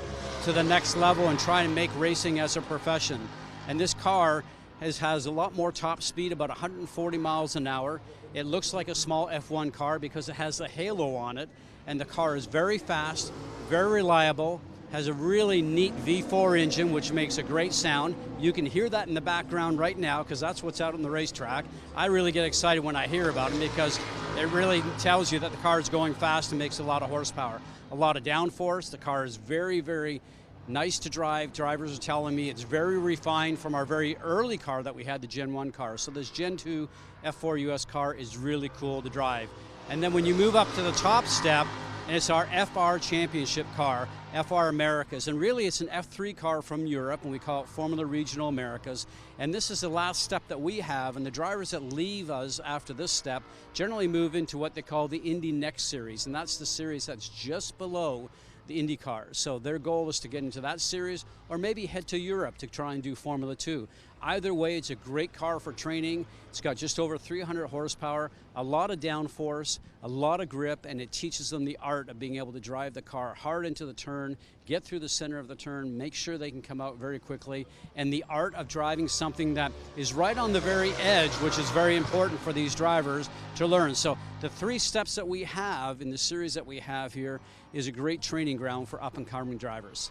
to the next level and try and make racing as a profession. And this car has a lot more top speed, about 140 miles an hour. It looks like a small F1 car because it has the halo on it, and the car is very fast, very reliable, has a really neat V4 engine which makes a great sound. You can hear that in the background right now because that's what's out on the racetrack. I really get excited when I hear about it because it really tells you that the car is going fast and makes a lot of horsepower. A lot of downforce. The car is very, very nice to drive. Drivers are telling me it's very refined from our very early car that we had, the Gen 1 car. So this Gen 2 F4 US car is really cool to drive. And then when you move up to the top step, and it's our FR Championship car, FR Americas, and really it's an F3 car from Europe, and we call it Formula Regional Americas. And this is the last step that we have, and the drivers that leave us after this step generally move into what they call the Indy Next Series, and that's the series that's just below the Indy cars. So their goal is to get into that series or maybe head to Europe to try and do Formula 2. Either way, it's a great car for training. It's got just over 300 horsepower, a lot of downforce, a lot of grip, and it teaches them the art of being able to drive the car hard into the turn, get through the center of the turn, make sure they can come out very quickly, and the art of driving something that is right on the very edge, which is very important for these drivers to learn. So the 3 steps that we have in the series that we have here is a great training ground for up-and-coming drivers.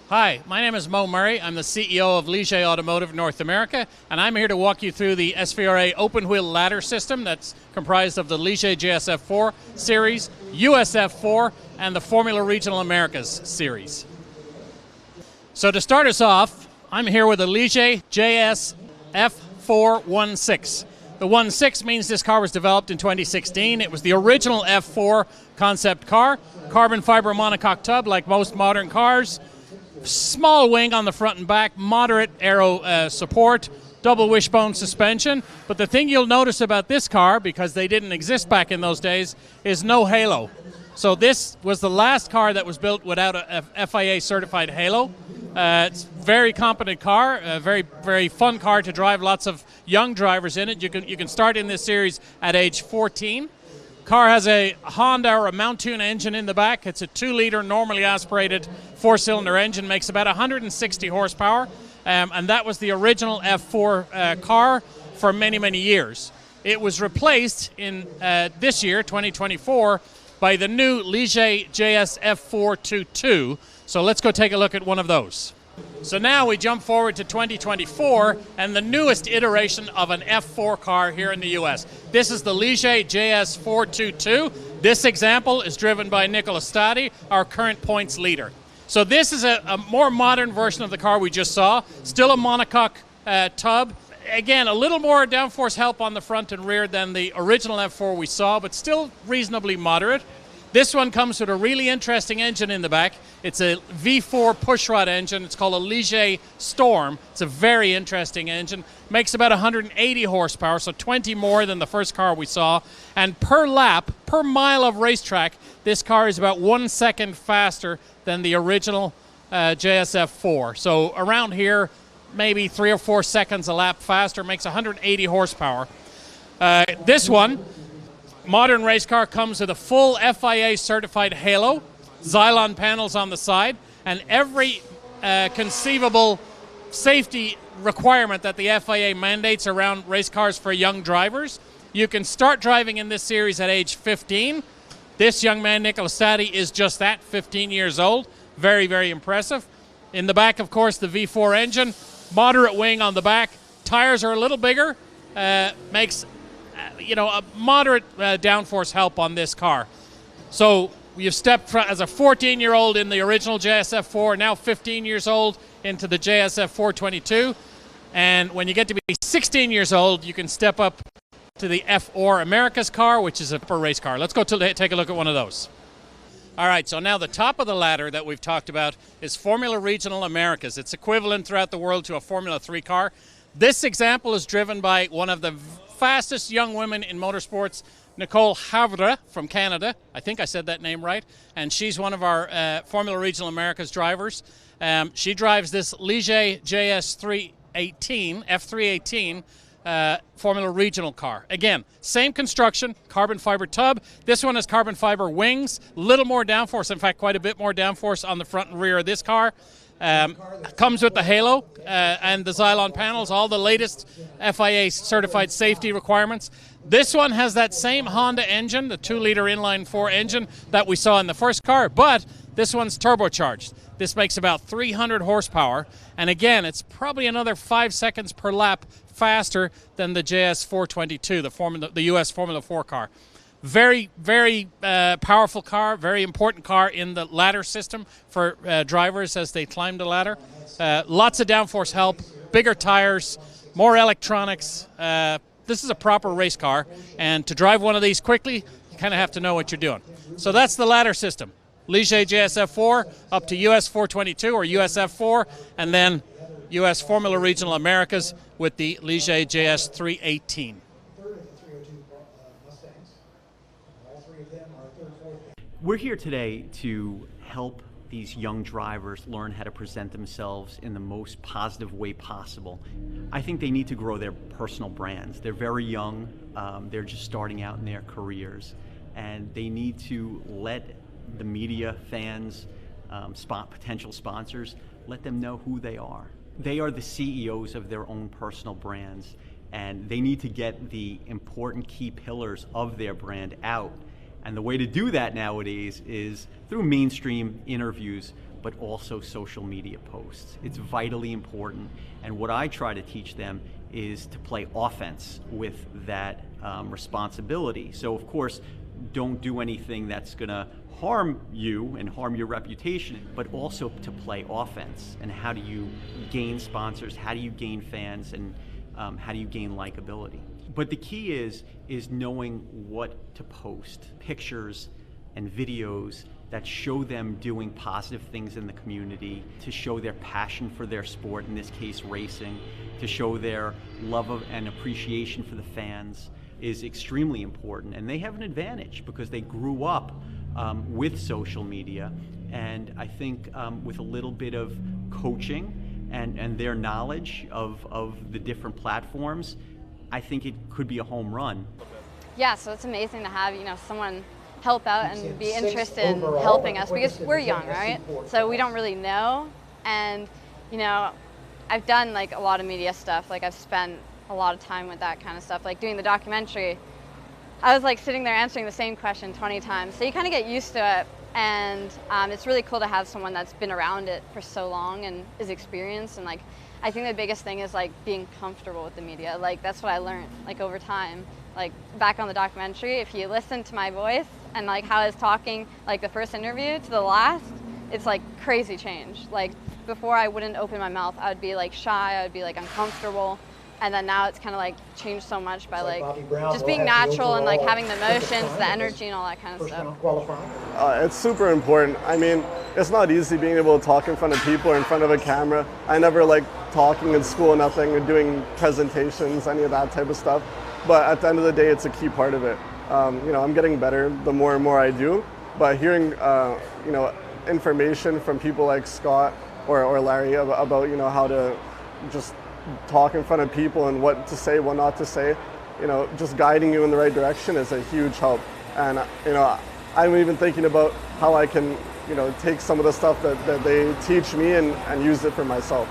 Hi, my name is Mo Murray. I'm the CEO of Ligier Automotive North America, and I'm here to walk you through the SVRA open wheel ladder system that's comprised of the Ligier JSF4 series, USF4, and the Formula Regional Americas series. So to start us off, I'm here with the Ligier JSF416. The 16 means this car was developed in 2016. It was the original F4 concept car, carbon fiber monocoque tub like most modern cars, small wing on the front and back, moderate aero support, double wishbone suspension. But the thing you'll notice about this car, because they didn't exist back in those days, is no halo. So this was the last car that was built without a FIA certified halo. It's a very competent car, a very, very fun car to drive, lots of young drivers in it. You can start in this series at age 14. Car has a Honda or a Mountune engine in the back. It's a 2-liter normally aspirated 4-cylinder engine, makes about 160 horsepower, and that was the original F4 car for many, many years. It was replaced in this year, 2024, by the new Ligier JSF422. So let's go take a look at one of those. So now we jump forward to 2024 and the newest iteration of an F4 car here in the US. This is the Ligier JS422. This example is driven by Nicola Stati, our current points leader. So this is a more modern version of the car we just saw. Still a monocoque tub. Again, a little more downforce help on the front and rear than the original F4 we saw, but still reasonably moderate. This one comes with a really interesting engine in the back. It's a V4 pushrod engine. It's called a Ligier Storm. It's a very interesting engine. Makes about 180 horsepower, so 20 more than the first car we saw. And per lap, per mile of racetrack, this car is about 1 second faster than the original JSF4. So around here, maybe 3 or 4 seconds a lap faster, makes 180 horsepower. This one, modern race car, comes with a full FIA certified halo, Xylon panels on the side, and every conceivable safety requirement that the FIA mandates around race cars for young drivers. You can start driving in this series at age 15. This young man, Nicola Stati, is just that, 15 years old. Very, very impressive. In the back, of course, the V4 engine, moderate wing on the back. Tires are a little bigger, makes a moderate downforce help on this car. So you've stepped as a 14-year-old in the original JSF4, now 15 years old into the JSF422. And when you get to be 16 years old, you can step up to the F4 Americas car, which is a race car. Let's go take a look at one of those. All right, so now the top of the ladder that we've talked about is Formula Regional Americas. It's equivalent throughout the world to a Formula 3 car. This example is driven by one of the fastest young women in motorsports, Nicole Havre from Canada. I think I said that name right. And she's one of our Formula Regional Americas drivers. She drives this Ligier JS318, F318, Formula Regional car. Again, same construction, carbon fiber tub. This one has carbon fiber wings, little more downforce, in fact quite a bit more downforce on the front and rear of this car. Comes with the halo and the Xylon panels, all the latest FIA certified safety requirements. This one has that same Honda engine, the 2-liter inline-4 engine that we saw in the first car, but this one's turbocharged. This makes about 300 horsepower, and again, it's probably another 5 seconds per lap faster than the JS422, the US Formula 4 car. Very, very powerful car, very important car in the ladder system for drivers as they climb the ladder. Lots of downforce help, bigger tires, more electronics. This is a proper race car, and to drive one of these quickly, you kind of have to know what you're doing. So that's the ladder system. Ligier JSF4 up to US 422 or USF4, and then US Formula Regional Americas with the Ligier JS 318. We're here today to help these young drivers learn how to present themselves in the most positive way possible. I think they need to grow their personal brands. They're very young, they're just starting out in their careers, and they need to let the media, fans, potential sponsors, let them know who they are. They are the CEOs of their own personal brands, and they need to get the important key pillars of their brand out. And the way to do that nowadays is through mainstream interviews, but also social media posts. It's vitally important. And what I try to teach them is to play offense with that responsibility. So of course, don't do anything that's gonna harm you and harm your reputation, but also to play offense. And how do you gain sponsors? How do you gain fans? And how do you gain likability? But the key is knowing what to post. Pictures and videos that show them doing positive things in the community, to show their passion for their sport, in this case racing, to show their love of and appreciation for the fans is extremely important. And they have an advantage because they grew up with social media. And I think with a little bit of coaching and their knowledge of the different platforms, I think it could be a home run. Yeah, so it's amazing to have, someone help out and be interested in helping us because we're young, right? So we don't really know. And, I've done like a lot of media stuff. Like I've spent a lot of time with that kind of stuff. Like doing the documentary, I was like sitting there answering the same question 20 times. So you kind of get used to it. And it's really cool to have someone that's been around it for so long and is experienced. And like, I think the biggest thing is like being comfortable with the media. Like that's what I learned like over time. Like back on the documentary, if you listen to my voice and like how I was talking like the first interview to the last, it's like crazy change. Like before I wouldn't open my mouth, I would be like shy, I would be like uncomfortable. And then now it's kind of like changed so much by like just being natural and like having the emotions, the energy and all that kind of stuff. It's super important. I mean, it's not easy being able to talk in front of people or in front of a camera. I never like talking in school, nothing, or doing presentations, any of that type of stuff. But at the end of the day, it's a key part of it. I'm getting better the more and more I do. But hearing, information from people like Scott or Larry about, how to just talk in front of people and what to say, what not to say, just guiding you in the right direction is a huge help. And, I'm even thinking about how I can, take some of the stuff that they teach me and use it for myself.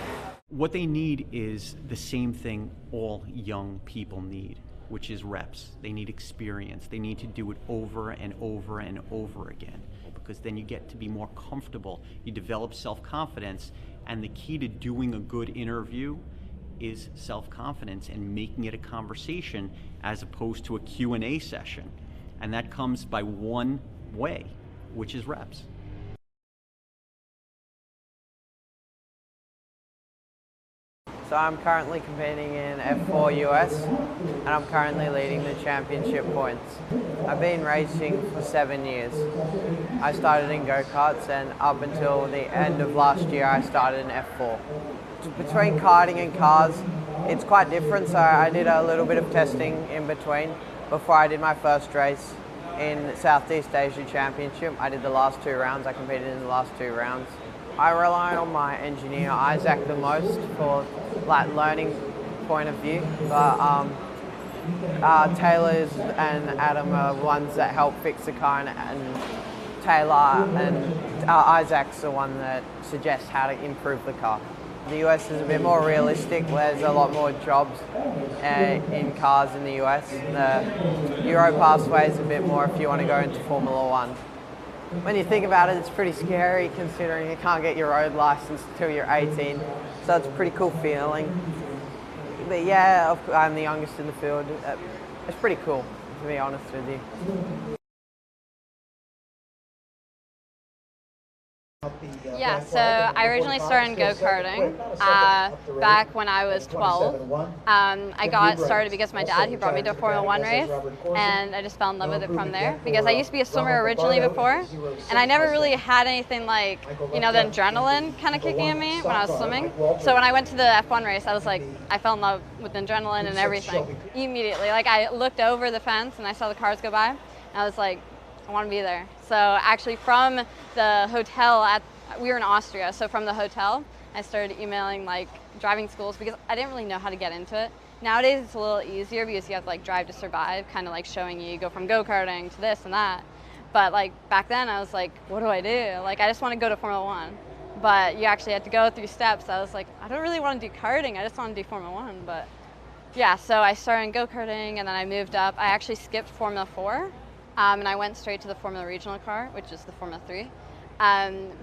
What they need is the same thing all young people need, which is reps. They need experience. They need to do it over and over and over again, because then you get to be more comfortable. You develop self-confidence, and the key to doing a good interview is self-confidence and making it a conversation as opposed to a Q&A session. And that comes by one way, which is reps. So I'm currently competing in F4 US, and I'm currently leading the championship points. I've been racing for 7 years. I started in go-karts, and up until the end of last year I started in F4. Between karting and cars, it's quite different, so I did a little bit of testing in between before I did my first race in Southeast Asia Championship. I did the last 2 rounds, I competed in the last 2 rounds. I rely on my engineer Isaac the most for like learning point of view, but Taylor's and Adam are ones that help fix the car, and Taylor and Isaac's the one that suggests how to improve the car. The US is a bit more realistic. There's a lot more jobs in cars in the US. The Euro pathway is a bit more if you want to go into Formula 1. When you think about it, it's pretty scary considering you can't get your road license until you're 18. So it's a pretty cool feeling. But yeah, I'm the youngest in the field. It's pretty cool, to be honest with you. Yeah, so I originally started in go-karting back when I was 12. I got started because my dad, he brought me to a Formula 1 race, and I just fell in love with it from there. Because I used to be a swimmer originally before, and I never really had anything like, you know, the adrenaline kind of kicking in me when I was swimming. So when I went to the F1 race, I was like, I fell in love with the adrenaline and everything immediately. Like I looked over the fence and I saw the cars go by, and I was like, I want to be there. So actually from the hotel, we were in Austria, so from the hotel, I started emailing like driving schools because I didn't really know how to get into it. Nowadays it's a little easier because you have to like drive to survive, kind of like showing you go from go-karting to this and that. But like back then I was like, what do I do? Like I just want to go to Formula 1. But you actually had to go through steps. I was like, I don't really want to do karting, I just want to do Formula 1. But yeah, so I started in go-karting and then I moved up. I actually skipped Formula 4. And I went straight to the Formula Regional car, which is the Formula 3.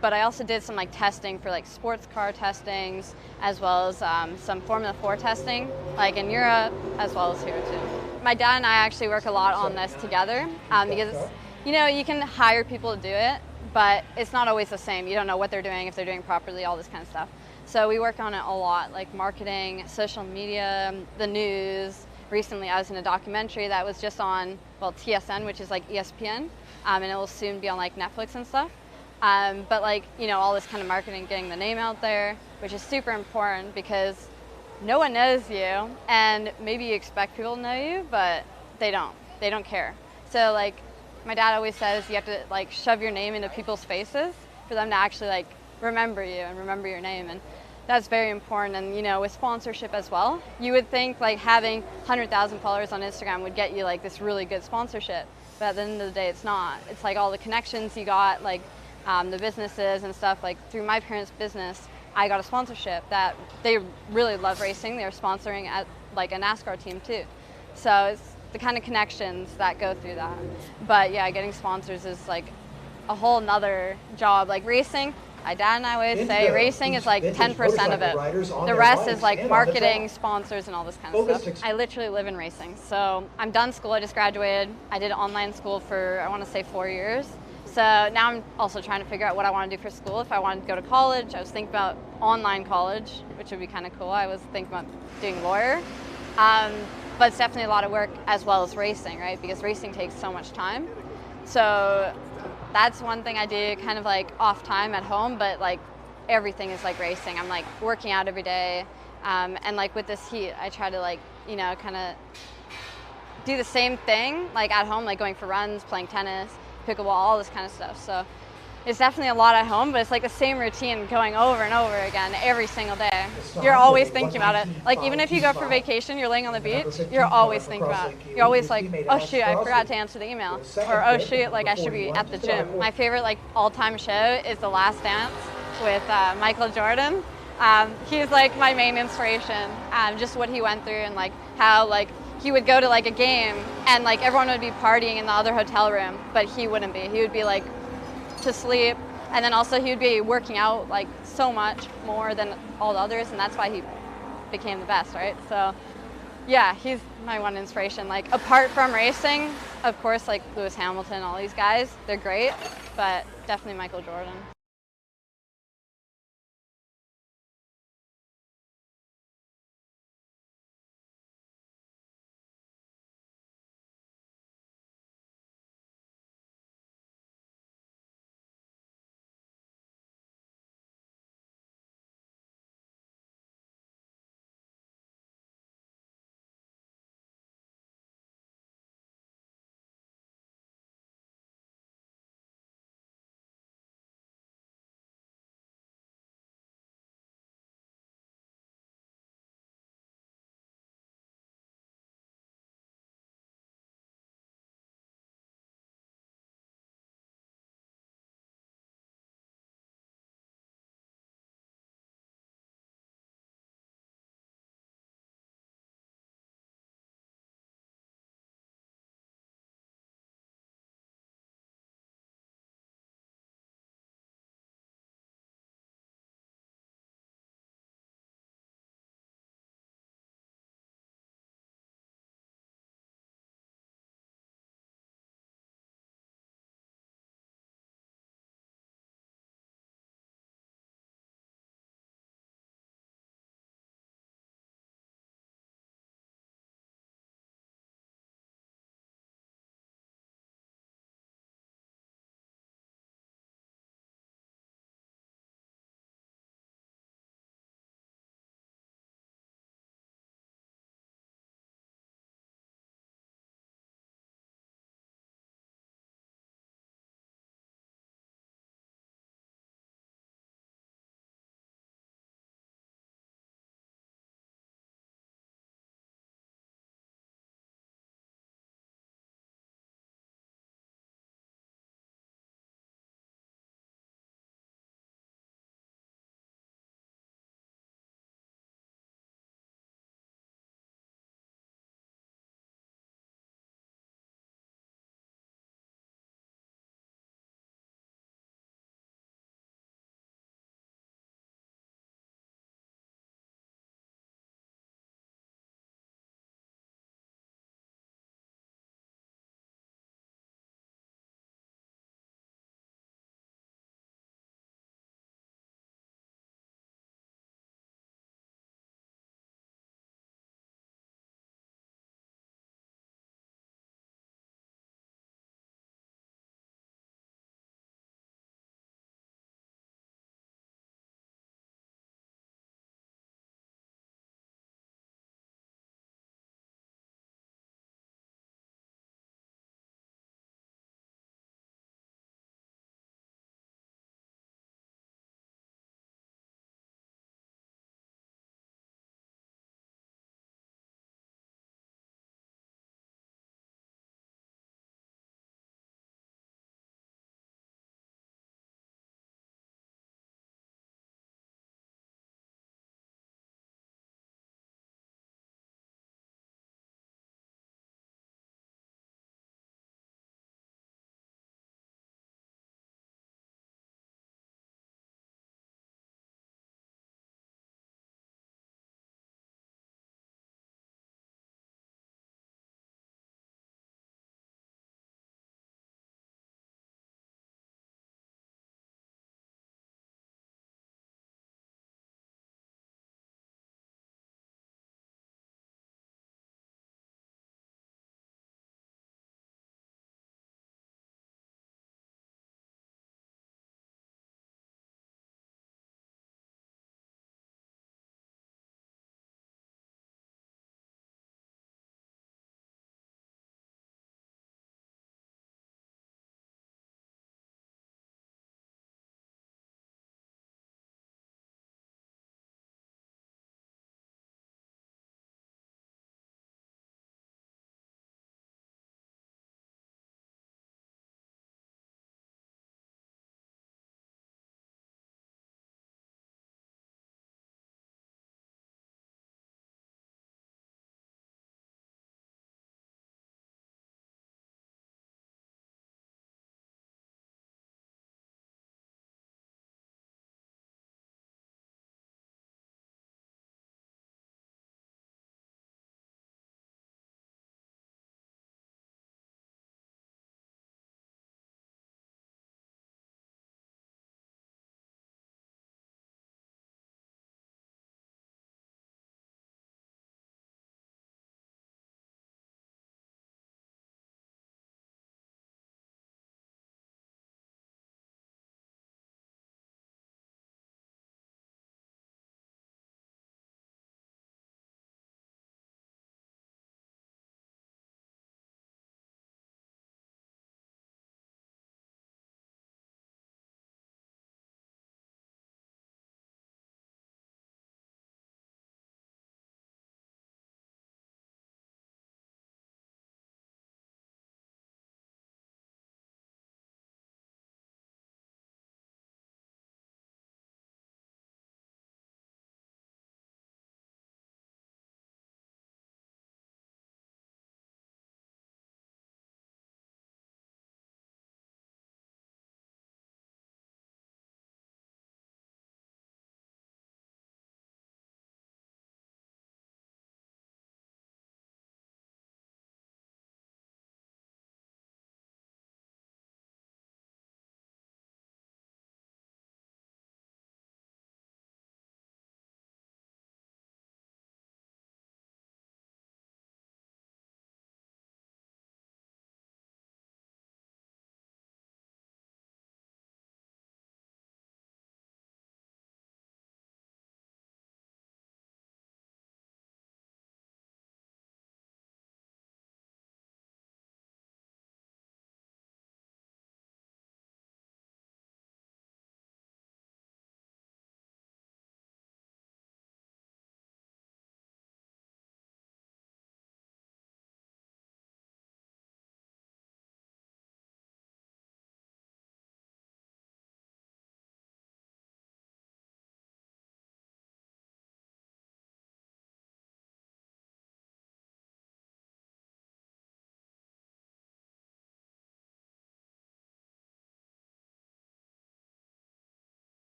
But I also did some like testing for like sports car testings, as well as some Formula 4 testing, like in Europe, as well as here too. My dad and I actually work a lot on this together because, you know, you can hire people to do it, but it's not always the same. You don't know what they're doing, if they're doing properly, all this kind of stuff. So we work on it a lot, like marketing, social media, the news. Recently I was in a documentary that was just on, well, TSN, which is like ESPN, and it will soon be on like Netflix and stuff. But like, you know, all this kind of marketing, getting the name out there, which is super important because no one knows you, and maybe you expect people to know you, but they don't care. So like my dad always says you have to like shove your name into people's faces for them to actually like remember you and remember your name. And that's very important. And you know, with sponsorship as well, you would think like having 100,000 followers on Instagram would get you like this really good sponsorship, but at the end of the day it's not. It's like all the connections you got, like the businesses and stuff. Like through my parents' business, I got a sponsorship that they really love racing. They're sponsoring at like a NASCAR team too. So it's the kind of connections that go through that. But yeah, getting sponsors is like a whole nother job. Like racing, my dad and I always say racing is like 10% of it. The rest is like marketing, sponsors, and all this kind of stuff. I literally live in racing. So I'm done school, I just graduated. I did online school for, I want to say 4 years. So now I'm also trying to figure out what I want to do for school. If I wanted to go to college, I was thinking about online college, which would be kind of cool. I was thinking about doing lawyer. But it's definitely a lot of work as well as racing, right? Because racing takes so much time. So that's one thing I do kind of like off time at home, but like everything is like racing. I'm like working out every day. And like with this heat, I try to like, you know, kind of do the same thing like at home, like going for runs, playing tennis, pickleball, all this kind of stuff. So it's definitely a lot at home, but it's like the same routine going over and over again every single day. You're always thinking about it. Like even if you go for vacation, you're laying on the beach, you're always thinking about it. You're always like, oh shoot, I forgot to answer the email. Or oh shoot, like I should be at the gym. My favorite like all-time show is The Last Dance with Michael Jordan. He's like my main inspiration. Just what he went through and like how like he would go to like a game and like everyone would be partying in the other hotel room, but he wouldn't be. He would be like to sleep, and then also he would be working out like so much more than all the others, and that's why he became the best, right? So yeah, he's my one inspiration. Like apart from racing, of course, like Lewis Hamilton, all these guys, they're great, but definitely Michael Jordan.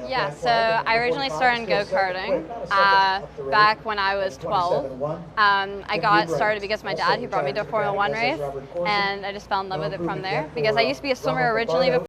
Yeah, so I originally started in go-karting back when I was 12. I got started because my dad, he brought me to a Formula 1 race, and I just fell in love with it from there because I used to be a swimmer originally before